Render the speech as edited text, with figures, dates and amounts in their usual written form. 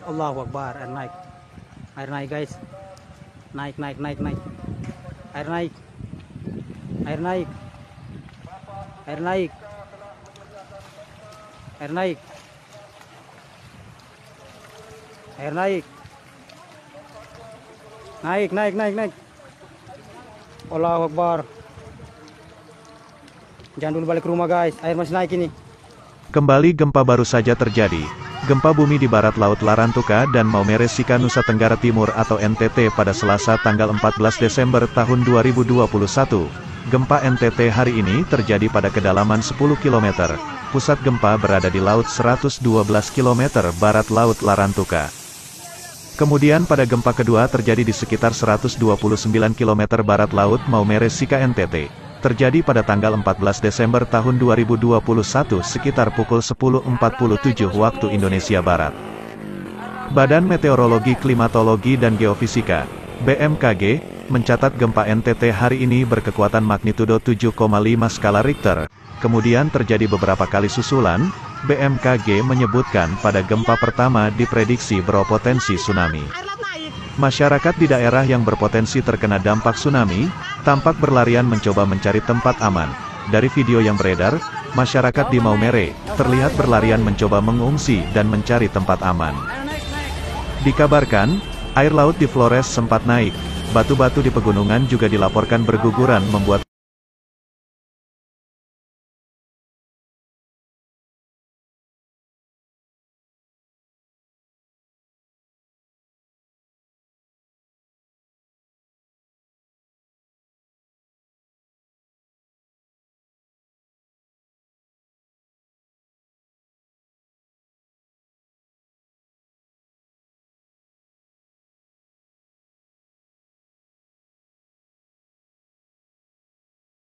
Allahu Akbar, air naik. Air naik guys. Naik. Air naik. Air naik. Air naik. Air naik. Air naik. Naik. Allahu Akbar. Jangan dulu balik ke rumah guys, air masih naik ini. Kembali gempa baru saja terjadi. Gempa bumi di barat laut Larantuka dan Maumere Sika Nusa Tenggara Timur atau NTT pada Selasa tanggal 14 Desember tahun 2021. Gempa NTT hari ini terjadi pada kedalaman 10 km. Pusat gempa berada di laut 112 km barat laut Larantuka. Kemudian pada gempa kedua terjadi di sekitar 129 km barat laut Maumere Sika NTT. Terjadi pada tanggal 14 Desember tahun 2021 sekitar pukul 10.47 waktu Indonesia Barat. Badan Meteorologi, Klimatologi dan Geofisika, BMKG, mencatat gempa NTT hari ini berkekuatan magnitudo 7,5 skala Richter. Kemudian terjadi beberapa kali susulan. BMKG menyebutkan pada gempa pertama diprediksi berpotensi tsunami. Masyarakat di daerah yang berpotensi terkena dampak tsunami, tampak berlarian mencoba mencari tempat aman. Dari video yang beredar, masyarakat di Maumere, terlihat berlarian mencoba mengungsi dan mencari tempat aman. Dikabarkan, air laut di Flores sempat naik. Batu-batu di pegunungan juga dilaporkan berguguran membuat